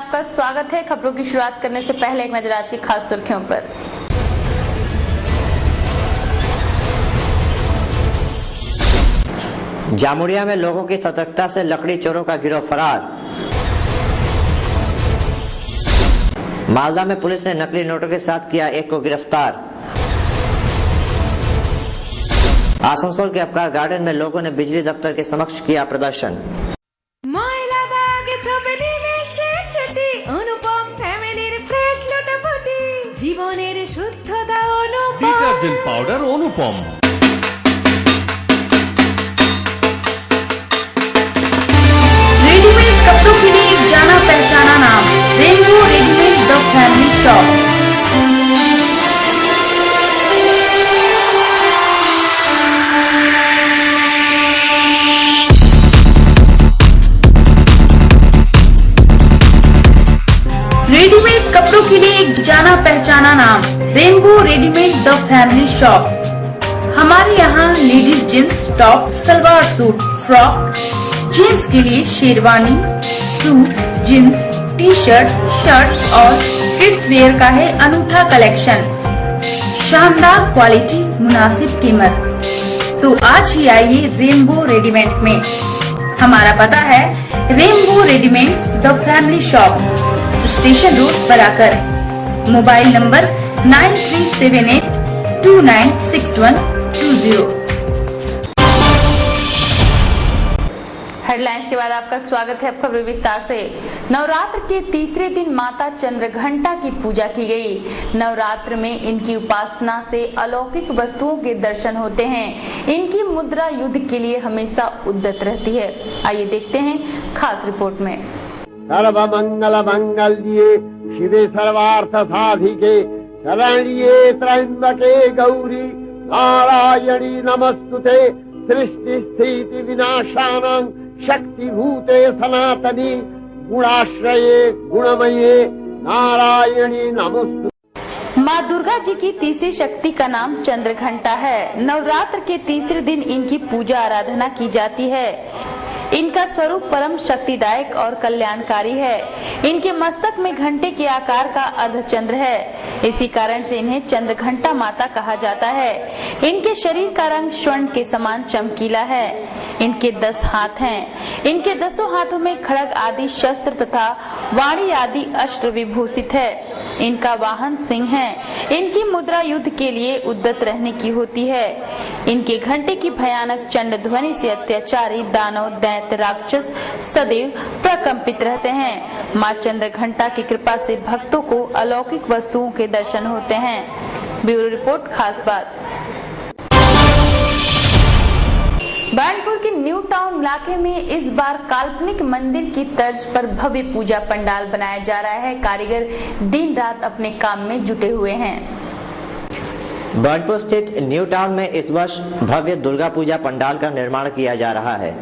आपका स्वागत है। खबरों की शुरुआत करने से पहले एक नजर आज की खास सुर्खियों पर। जामुड़िया में लोगों की सतर्कता से लकड़ी चोरों का गिरोह फरार। मालदा में पुलिस ने नकली नोटों के साथ किया एक को गिरफ्तार। आसनसोल के अपकार गार्डन में लोगों ने बिजली दफ्तर के समक्ष किया प्रदर्शन। डिटर्जेंट पाउडर अनुपम। रेडीमेड कपड़ों के लिए एक जाना पहचाना नाम, rainbow readymade the family shop. Readymade कपड़ों के लिए एक जाना पहचाना नाम, rainbow readymade the family shop. हमारे यहाँ ladies jeans, top, salwar suit, frock, gents के लिए sherwani, suit, jeans, T shirt, shirt और किड्स वेयर का है अनूठा कलेक्शन। शानदार क्वालिटी, मुनासिब कीमत। तो आज ही आइए रेनबो रेडीमेड में। हमारा पता है rainbow readymade the family shop, station road Barakar. Mobile number 9378296120। Headlines के बाद आपका स्वागत है। अब खबर विस्तार से। नवरात्र के तीसरे दिन माता चंद्रघंटा की पूजा की गई। नवरात्र में इनकी उपासना से अलौकिक वस्तुओं के दर्शन होते हैं। इनकी मुद्रा युद्ध के लिए हमेशा उद्यत रहती है। आइए देखते हैं खास रिपोर्ट में। सर्व मंगल मंगल्ये शिवे सर्वार्थ साधिके शरण्ये त्र्यंबके गौरी नारायणी नमस्तुते सृष्टि स्थिति विनाशानां शक्तिभूते सनातनी गुणाश्रये गुणमये नारायणी नमस्तुते। माँ दुर्गा जी की तीसरी शक्ति का नाम चंद्रघंटा है। नवरात्र के तीसरे दिन इनकी पूजा आराधना की जाती है। इनका स्वरूप परम शक्तिदायक और कल्याणकारी है। इनके मस्तक में घंटे के आकार का अर्धचंद्र है। इसी कारण से इन्हें चंद्रघंटा माता कहा जाता है। इनके शरीर का रंग स्वर्ण के समान चमकीला है। इनके 10 हाथ हैं। इनके 10 हाथों में खड्ग आदि शस्त्र तथा वाणी आदि अस्त्र विभूषित है। इनका वाहन सिंह है। इनकी मुद्रा युद्ध के लिए उद्यत रहने की होती है। इनके घंटे की भयानक चंड ध्वनि से अत्याचारी दानव दैत्य राक्षस सदैव प्रकंपित रहते हैं। माँ चंद्रघंटा की कृपा से भक्तों को अलौकिक वस्तुओं के दर्शन होते हैं। ब्यूरो रिपोर्ट खास बात। बानपुर के न्यू टाउन इलाके में इस बार काल्पनिक मंदिर की तर्ज पर भव्य पूजा पंडाल बनाया जा रहा है। कारीगर दिन रात अपने काम में जुटे हुए हैं। बानपुर स्थित न्यू टाउन में इस वर्ष भव्य दुर्गा पूजा पंडाल का निर्माण किया जा रहा है।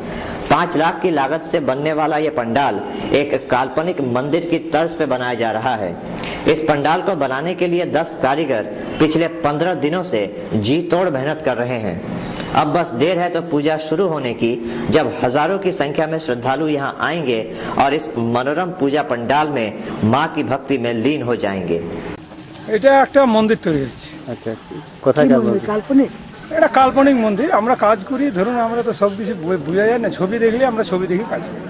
5 लाख की लागत से बनने वाला ये पंडाल एक काल्पनिक मंदिर की तर्ज पे बनाया जा रहा है। इस पंडाल को बनाने के लिए 10 कारीगर पिछले 15 दिनों से जी तोड़ मेहनत कर रहे हैं। अब बस देर है तो पूजा शुरू होने की, जब हजारों की संख्या में श्रद्धालु यहाँ आएंगे और इस मनोरम पूजा पंडाल में माँ की भक्ति में लीन हो जाएंगे। এটা একটা মন্দির তৈরি হচ্ছে। अच्छा, কোথায় যাবো? কাল্পনিক, এটা কাল্পনিক মন্দির। আমরা কাজ করি, ধরুন আমরা তো সব কিছু বোঝা যায় না, ছবি দেখলে আমরা ছবি দেখে কাজ করি।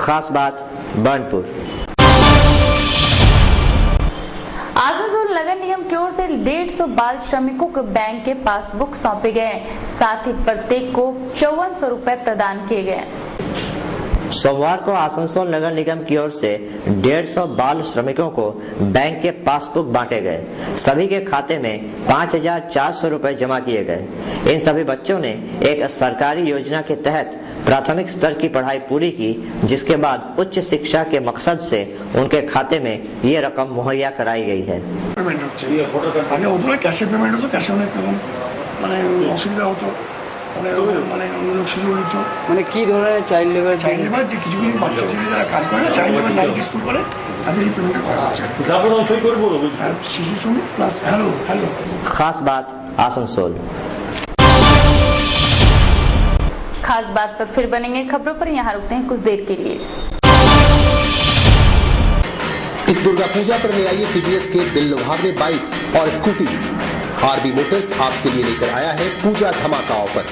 खास बात बानपुर। आसनसोल नगर निगम की ओर से 150 बाल श्रमिकों को बैंक के पासबुक सौंपे गए। साथ ही प्रत्येक को 5400 रुपए प्रदान किए गए। सोमवार को आसनसोल नगर निगम की ओर से 150 बाल श्रमिकों को बैंक के पासबुक बांटे गए। सभी के खाते में 5400 रुपए जमा किए गए। इन सभी बच्चों ने एक सरकारी योजना के तहत प्राथमिक स्तर की पढ़ाई पूरी की, जिसके बाद उच्च शिक्षा के मकसद से उनके खाते में ये रकम मुहैया कराई गई है। মানে কি ধরনের চাইল্ড লেবার যে কিছুগুলি বাচ্চা ছেলে যারা কাজ করে না, চাইল্ড লেবার নাইট স্কুল করে, তাদের এই পেমেন্টটা করা হচ্ছে। শিশু শ্রমিক প্লাস হ্যালো। खास बात आसनसोल। खास बात पर फिर बनेंगे खबरों पर। यहाँ रुकते हैं कुछ देर के लिए। इस दुर्गा पूजा पर ले आइए टीवीएस के दिल लुभावने बाइक्स और स्कूटीज। आरबी मोटर्स आपके लिए लेकर आया है पूजा धमाका ऑफर।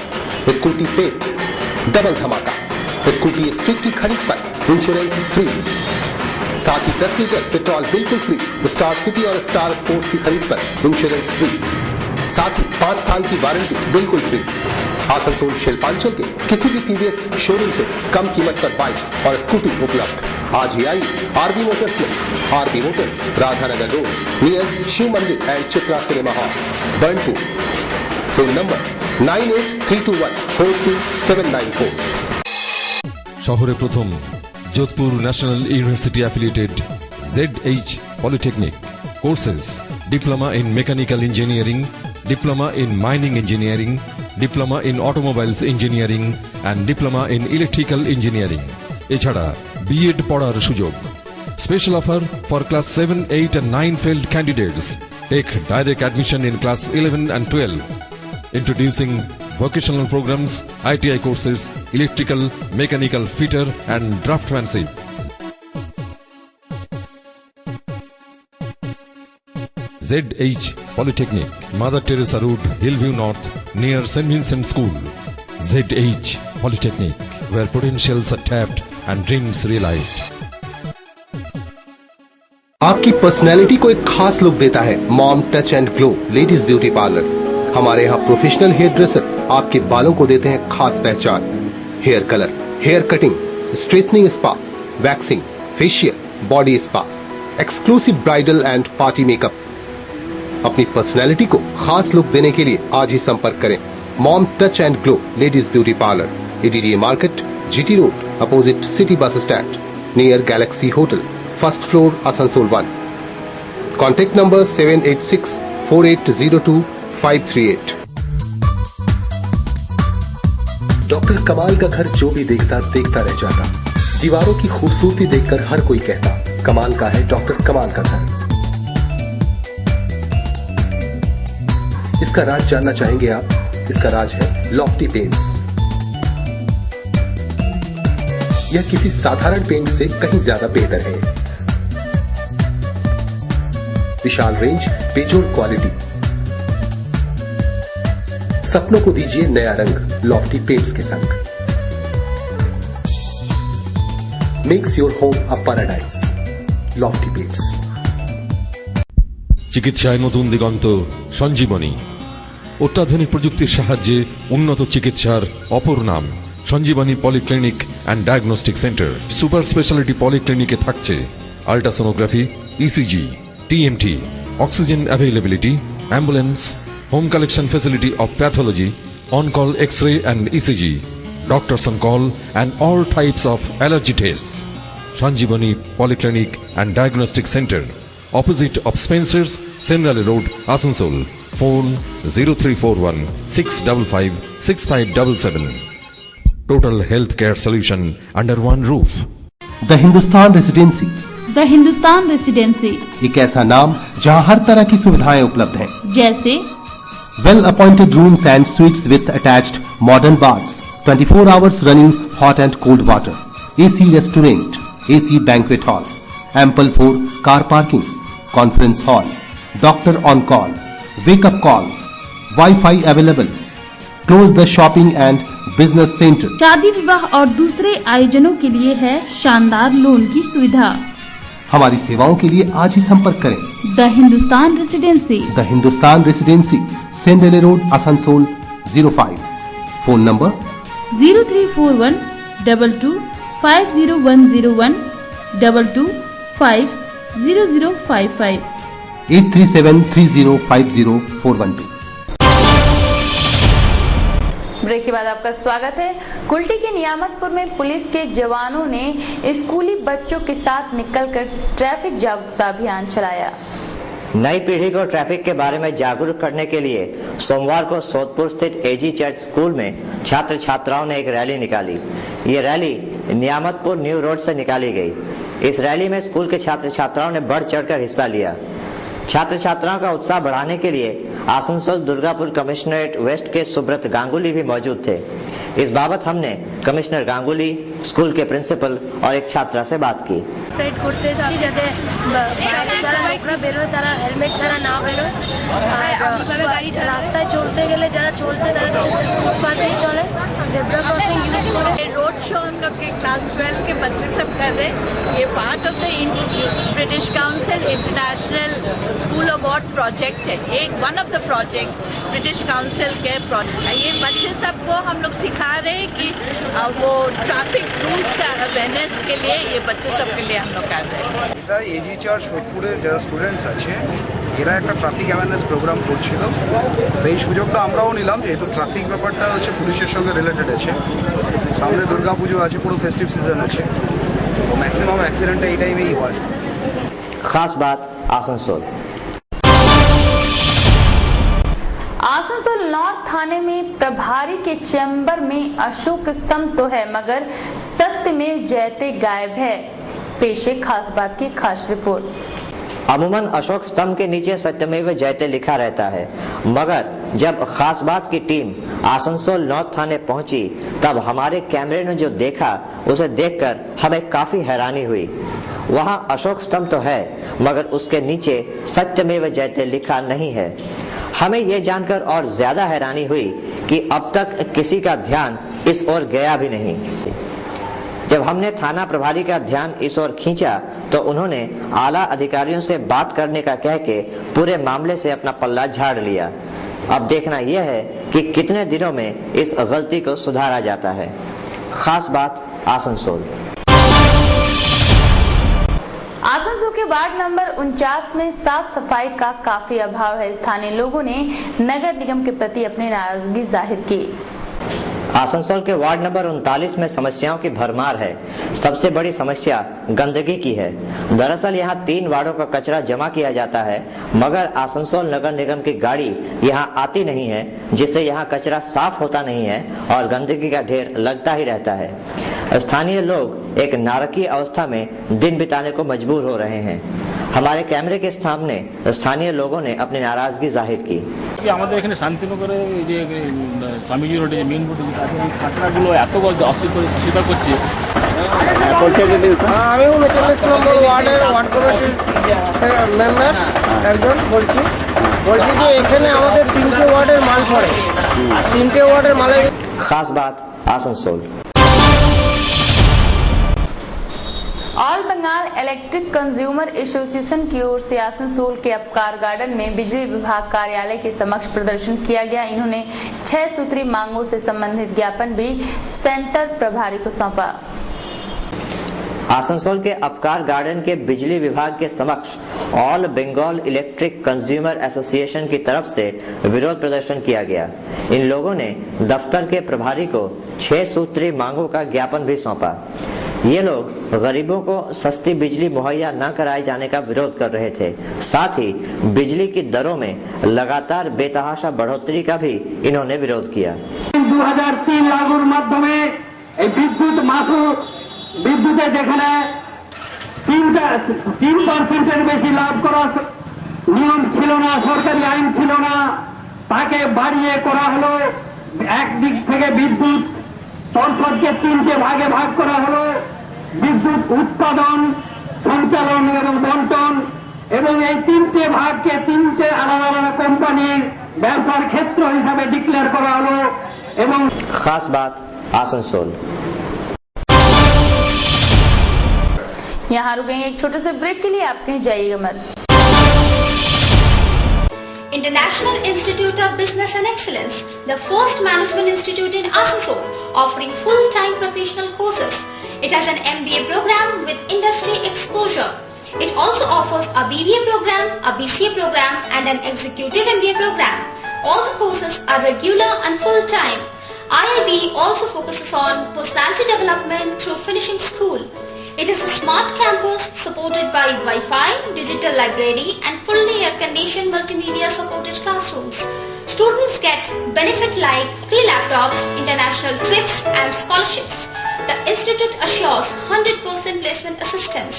स्कूटी पे डबल धमाका। स्कूटी स्ट्रीट की खरीद पर इंश्योरेंस फ्री, साथ ही 10 लीटर पेट्रोल बिल्कुल फ्री। स्टार सिटी और स्टार स्पोर्ट्स की खरीद पर इंश्योरेंस फ्री, साथ ही 5 साल की वारंटी बिल्कुल फ्री। आसनसोल शिल्पांचल के किसी भी टीवीएस शोरूम से कम कीमत पर बाइक और स्कूटी उपलब्ध। आज ही आइए आरबी मोटर्स में। RB motors, Radhanagar road, near Shiv Mandir and Chitra cinema hall, Burnpur. Phone number 9832142794। শহরে প্রথম Jodhpur national university affiliated ZH polytechnic courses, diploma in mechanical engineering, diploma in mining engineering, diploma in automobiles engineering and diploma in electrical engineering. এছাড়া BEd পড়ার সুযোগ। Special offer for class 7, 8 and 9 failed candidates. Take direct admission in class 11 and 12. Introducing vocational programs, ITI courses, electrical, mechanical, fitter and draftsmanship. ZH Polytechnic, Mother Teresa Road, Hillview North, near St. Vincent School. ZH Polytechnic, where potentials are tapped and dreams realized. आपकी personality को एक खास look देता है mom touch and glow ladies beauty parlour. हमारे यहाँ professional hair dresser आपके बालों को देते हैं खास पहचान। Hair colour, hair cutting, straightening spa, waxing, facial, body spa, exclusive bridal and party makeup. अपनी पर्सनैलिटी को खास लुक देने के लिए आज ही संपर्क करें mom touch and glow ladies beauty parlour, ADDA market, GT road, opposite city bus stand, near Galaxy hotel, first floor, Asansol 1। Contact number 7864802538। Doctor कमाल का घर जो भी देखता देखता रह जाता। दीवारों की खूबसूरती देखकर हर कोई कहता कमाल का है डॉक्टर कमाल का घर। इसका राज जानना चाहेंगे आप? इसका राज है लॉफ्टी पेंट्स। यह किसी साधारण पेंट से कहीं ज्यादा बेहतर है। विशाल रेंज, बेजोड़ क्वालिटी। सपनों को दीजिए नया रंग लॉफ्टी पेंट्स के संग। Makes your home a paradise, Lofty paints. চিকিৎসায় নতুন দিগন্ত সঞ্জীবনী। অত্যাধুনিক প্রযুক্তির সাহায্যে উন্নত চিকিৎসার অপর নাম Sanjeevani polyclinic and diagnostic centre. Super speciality পলিক্লিনিকে থাকছে ultrasonography, ECG, TMT, oxygen availability, ambulance, home collection facility of pathology, on-call X-ray and ECG, doctors on call and all types of allergy tests. Sanjeevani Polyclinic and Diagnostic Center, opposite of Spencer's, Semrali Road, Asansol. Phone 0341 655 6577. Total healthcare solution under one roof. The Hindustan residency. The Hindustan residency एक ऐसा नाम जहां हर तरह की सुविधाएं उपलब्ध हैं, जैसे well appointed rooms and sweets with attached modern baths, 24 hours running hot and cold water, AC restaurant, AC banquet hall, ample for car parking, conference hall, doctor on call, wake up call, wifi available, close the shopping and business centre. शादी विवाह और दूसरे आयोजनों के लिए है शानदार loan की सुविधा। हमारी सेवाओं के लिए आज ही संपर्क करें the Hindustan residency. The Hindustan residency, Senraleigh road, Asansol 05। Phone number 0341 22 50101 22 50055 8373050412। Break के बाद आपका स्वागत है। कुल्टी के नियामतपुर में पुलिस के जवानों ने स्कूली बच्चों के साथ निकलकर ट्रैफिक जागरूकता अभियान चलाया। नई पीढ़ी को ट्रैफिक के बारे में जागरूक करने के लिए सोमवार को सोदपुर स्थित AG चर्च स्कूल में छात्र छात्राओं ने एक रैली निकाली। ये रैली नियामतपुर न्यू रोड से निकाली गई। इस रैली में स्कूल के छात्र छात्राओं ने बढ़ चढ़कर हिस्सा लिया। छात्र छात्राओं का उत्साह बढ़ाने के लिए आसनसोल दुर्गापुर कमिश्नरेट वेस्ट के सुब्रत गांगुली भी मौजूद थे। इस बाबत हमने कमिश्नर गांगुली, स्कूल के प्रिंसिपल और एक छात्रा से बात की। हेलमेट छाड़ा ना बेरो रास्ताय चलते गेले जरा चलছে তারা যাতে ফুটপাতেই চলে जेब्रा क्रॉसिंग यूज করে। रोड शो हम लोग के क्लास 12 के बच्चे सब कर रहे हैं। ये part of the British council international school award project है। एक one of the project British council के प्रोजेक्ट। ये बच्चे सबको हम लोग सिखा रहे हैं कि वो ट्रैफिक रूल्स का अवेयरनेस के लिए ये बच्चे सब के लिए हम लोग कर रहे हैं। এটা এজি4 সোদপুরের যারা স্টুডেন্টস আছে এরা একটা ট্রাফিক অ্যাওয়ারনেস প্রোগ্রাম করছিল। তো এই সুযোগটা আমরাও নিলাম, যেহেতু ট্রাফিক ব্যাপারটা হচ্ছে পুলিশের সঙ্গে রিলেটেড আছে। সামনে দুর্গাপুজো আছে, পুরো ফেস্টিভ সিজন আছে, তো ম্যাক্সিমাম অ্যাক্সিডেন্টটা এই টাইমেই হয়। खास बात आसनसोल। आसनसोल नॉर्थ थाने में प्रभारी के चैम्बर में अशोक स्तंभ तो है मगर सत्यमेव जयते गायब है। पेश है खास बात की खास रिपोर्ट। अमूमन अशोक स्तंभ के नीचे सत्यमेव जयते लिखा रहता है, मगर जब खास बात की टीम आसनसोल नॉर्थ थाने पहुंची तब हमारे कैमरे ने जो देखा उसे देखकर हमें काफी हैरानी हुई। वहां अशोक स्तंभ तो है मगर उसके नीचे सत्यमेव जयते लिखा नहीं है। हमें यह जानकर और ज्यादा हैरानी हुई कि अब तक किसी का ध्यान इस ओर गया भी नहीं। जब हमने थाना प्रभारी का ध्यान इस ओर खींचा तो उन्होंने आला अधिकारियों से बात करने का कह के पूरे मामले से अपना पल्ला झाड़ लिया। अब देखना यह है कि कितने दिनों में इस गलती को सुधारा जाता है। खास बात आसनसोल। आसनसोल के वार्ड नंबर 49 में साफ सफाई का काफी अभाव है। स्थानीय लोगों ने नगर निगम के प्रति अपनी नाराजगी जाहिर की। आसनसोल के वार्ड नंबर 39 में समस्याओं की भरमार है। सबसे बड़ी समस्या गंदगी की है। दरअसल यहाँ 3 वार्डों का कचरा जमा किया जाता है मगर आसनसोल नगर निगम की गाड़ी यहाँ आती नहीं है, जिससे यहाँ कचरा साफ होता नहीं है और गंदगी का ढेर लगता ही रहता है। स्थानीय लोग एक नारकीय अवस्था में दिन बिताने को मजबूर हो रहे हैं। हमारे कैमरे के सामने स्थानीय लोगों ने अपनी नाराजगी जाहिर की। আমাদের এখানে শান্তিনগরে এই যে স্বামীজি রোডে যে মেইন রোডে যে কাঁচরাগুলো এত অস্বীকার করছে। আমি 39 নম্বর ওয়ার্ডের ওয়ার্ড কমিটির মেম্বার একজন বলছি যে এখানে আমাদের 3টে ওয়ার্ডের মাল পড়ে। 3টে ওয়ার্ডের মালের। खास बात Asansol. All Bengal electric consumer association की ओर से आसनसोल के अपकार गार्डन में बिजली विभाग कार्यालय के समक्ष प्रदर्शन किया गया। इन्होंने 6 सूत्री मांगों से संबंधित ज्ञापन भी सेंटर प्रभारी को सौंपा। आसनसोल के अपकार गार्डन के बिजली विभाग के समक्ष all Bengal electric consumer association की तरफ से विरोध प्रदर्शन किया गया। इन लोगों ने दफ्तर के प्रभारी को 6 सूत्री मांगों का ज्ञापन भी सौंपा। ये लोग गरीबों को सस्ती बिजली मुहैया न कराए जाने का विरोध कर रहे थे। साथ ही बिजली की दरों में लगातार बेतहाशा बढ़ोतरी का भी इन्होंने विरोध किया। 2003 लागूर माध्यमे বিদ্যুতে যেখানে 3% বেশি লাভ করার নিয়ম ছিল না, সরকারি আইন ছিল না, তাকে বাড়িয়ে করা হলো। একদিক থেকে বিদ্যুৎ পর্ষদকে 3টে ভাগে ভাগ করা হলো। বিদ্যুৎ উৎপাদন, সঞ্চালন এবং বন্টন, এবং এই 3টে ভাগকে 3টে আলাদা আলাদা কোম্পানির ব্যবসার ক্ষেত্র হিসাবে ডিক্লেয়ার করা হলো। এবং खास बात आसनसोल। यहाँ रुकेंगे एक छोटे से ब्रेक के लिए, आप कहीं जाइएगा मत। International Institute of Business and Excellence, the first management institute in Asansol, offering full-time professional courses. It has an MBA program with industry exposure. It also offers a BBA program, a BCA program and an executive MBA program. All the courses are regular and full-time. IIB also focuses on personality development through finishing school. It is a smart campus supported by Wi-Fi, digital library and fully air-conditioned multimedia supported classrooms. Students get benefit like free laptops, international trips and scholarships. The institute assures 100% placement assistance.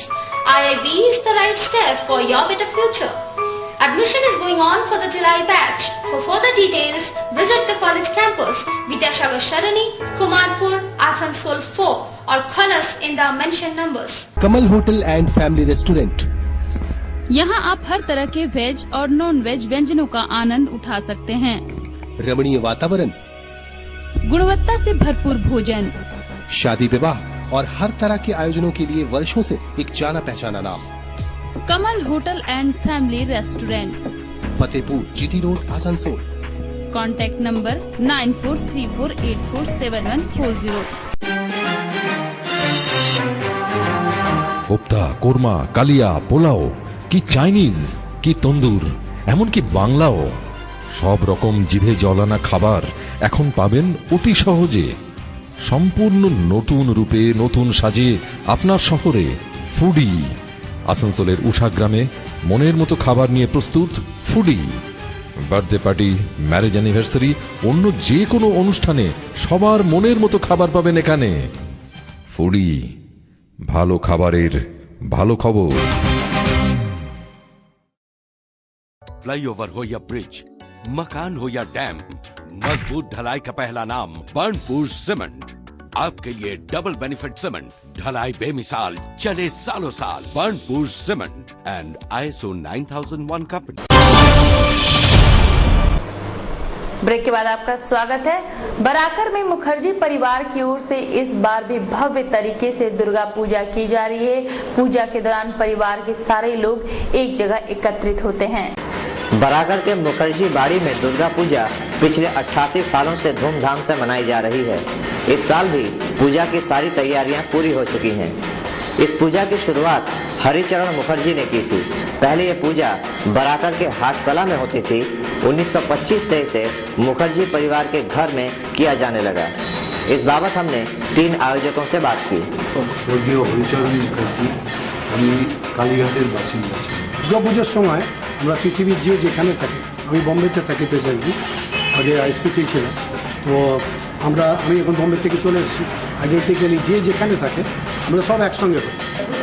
IIB is the right step for your better future. Admission is going on for the July batch. For further details, visit the college campus, Vidyasagar Sharani, Kumarpur, Asansol 4 or call us in the mentioned numbers. Kamal hotel and family restaurant. यहाँ आप हर तरह के veg और non veg व्यंजनों का आनंद उठा सकते हैं। रमणीय वातावरण, गुणवत्ता से भरपूर भोजन, शादी विवाह और हर तरह के आयोजनों के लिए वर्षों से एक जाना पहचाना नाम, Kamal hotel and family restaurant, Fatehpur GT road Asansol. Contact number 9434847140। Kofta, korma, kalia, pulao কি চাইনিজ কি তন্দুর এমনকি বাংলাও, সব রকম জিভে জলানা খাবার এখন পাবেন অতি সহজে, সম্পূর্ণ নতুন রূপে নতুন সাজে আপনার শহরে। ফুডি আসানসোলের উষাগ্রামে মনের মতো খাবার নিয়ে প্রস্তুত foodie. Birthday party, marriage anniversary, অন্য যে কোনো অনুষ্ঠানে সবার মনের মতো খাবার পাবেন এখানে। ফুডি, ভালো খাবারের ভালো খবর। फ्लाईओवर हो या ब्रिज, मकान हो या डैम, मजबूत ढलाई का पहला नाम बर्नपुर सीमेंट। आपके लिए डबल बेनिफिट सीमेंट, ढलाई बेमिसाल, चले सालों साल। Burnpur cement and ISO 9001 company. Break के बाद आपका स्वागत है। बराकर में मुखर्जी परिवार की ओर से इस बार भी भव्य तरीके से दुर्गा पूजा की जा रही है। पूजा के दौरान परिवार के सारे लोग एक जगह एकत्रित होते हैं। बराकर के मुखर्जी बाड़ी में दुर्गा पूजा पिछले 88 सालों से धूमधाम से मनाई जा रही है। इस साल भी पूजा की सारी तैयारियां पूरी हो चुकी हैं। इस पूजा की शुरुआत हरिचरण मुखर्जी ने की थी। पहले ये पूजा बराकर के हाटकला में होती थी। 1925 से इसे मुखर्जी परिवार के घर में किया जाने लगा। इस बाबत हमने 3 आयोजकों से बात की। स्वर्गीय हरिचरण मुखर्जी, আমি কালীঘাটের বাসিন্দা ছিলাম। দুর্গা পুজোর সময় আমরা পৃথিবীর যে যেখানে থাকি, আমি বম্বেতে থাকি প্রেজেন্টলি, আগে আইএসপিতে ছিলাম, তো আমি এখন বম্বে থেকে চলে এসেছি। আইডেন্টিক্যালি যে যেখানে থাকে আমরা সব একসঙ্গে করি।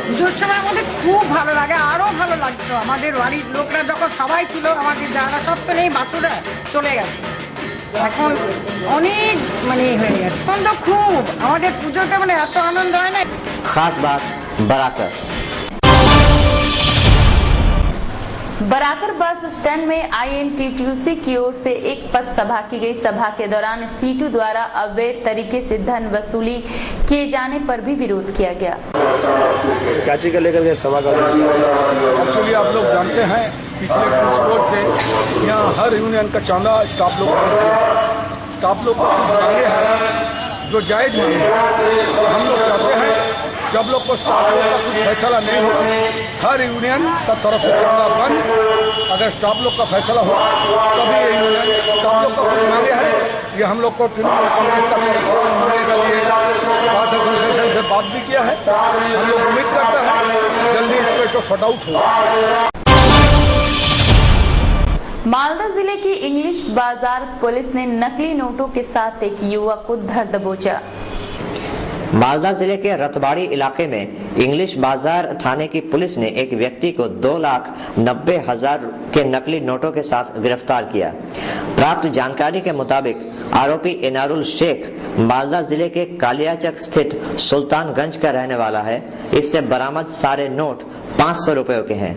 পুজোর সময় আমাদের খুব ভালো লাগে, আরও ভালো লাগতো। আমাদের বাড়ির লোকরা যখন সবাই ছিল, আমাদের যারা সব তো নেই, বাচ্চারা চলে গেছে, এখন অনেক হয়ে গেছে। এখন তো খুব আমাদের পুজোতে এত আনন্দ হয় না। खास बात बराकर। बराकर बस स्टैंड में INTTUC की ओर से एक पथ सभा की गई। सभा के दौरान सीटू द्वारा अवैध तरीके से धन वसूली किए जाने पर भी विरोध किया गया। कैची का लेकर सभा का एक्चुअली आप लोग जानते हैं पिछले कुछ रोज से यहाँ हर यूनियन का चांदा स्टाफ लोग का कुछ मांगे हैं जो जायज मांगे हैं। हम लोग चाहते हैं जब लोग को स्टाफ लोग का कुछ फैसला नहीं होगा, हर यूनियन का तरफ से चांदा बंद। अगर स्टाफ लोग का फैसला हो तभी ये यूनियन स्टाफ लोग का कुछ मांगे हैं। ये हम लोग को तृणमूल कांग्रेस का मांगे के लिए बास एसोसिएशन से बात भी किया है। हम लोग उम्मीद करते हैं जल्दी इसको तो शॉर्ट आउट होगा। मालदा जिले की इंग्लिश बाजार पुलिस ने नकली नोटों के साथ एक युवक को धर दबोचा। मालदा जिले के रतबाड़ी इलाके में इंग्लिश बाजार थाने की पुलिस ने एक व्यक्ति को 2,90,000 के नकली नोटों के साथ गिरफ्तार किया। प्राप्त जानकारी के मुताबिक आरोपी इनारुल शेख मालदा जिले के कालियाचक स्थित सुल्तानगंज का रहने वाला है। इससे बरामद सारे नोट 500 रुपयों के हैं।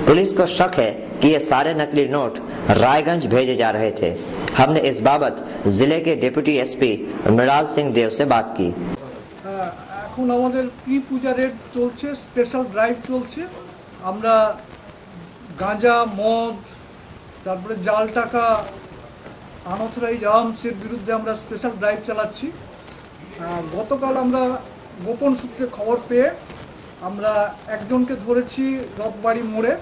पुलिस को शक है कि ये सारे नकली नोट रायगंज भेजे जा रहे थे। हमने इस बाबत जिले के डिप्टी एसपी मृणाल सिंह देव से बात की। এখন আমাদের প্রি পূজা রেট চলছে, স্পেশাল ড্রাইভ চলছে। আমরা গাঁজা, মদ, তারপরে জাল টাকা, আনঅথরাইজ আর্মসের বিরুদ্ধে আমরা স্পেশাল ড্রাইভ চালাচ্ছি। গতকাল আমরা গোপন সূত্রে খবর পেয়ে আমরা একজনকে ধরেছি রথবাড়ি মোড়ে।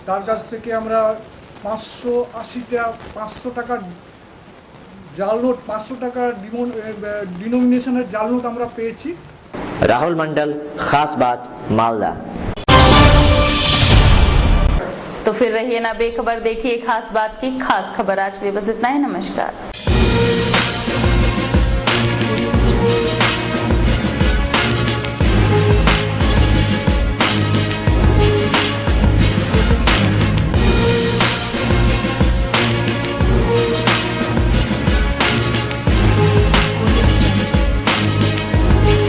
তার কাছ থেকে আমরা 580 টাকার জাল নোট, 500 টাকার ডিনোমিनेशनের জাল নোট আমরা পেয়েছি। राहुल मंडल, खास बात मालदा। तो फिर रहिए ना बेखबर, देखिए खास बात की खास खबर। आज के लिए बस इतना ही। नमस्कार।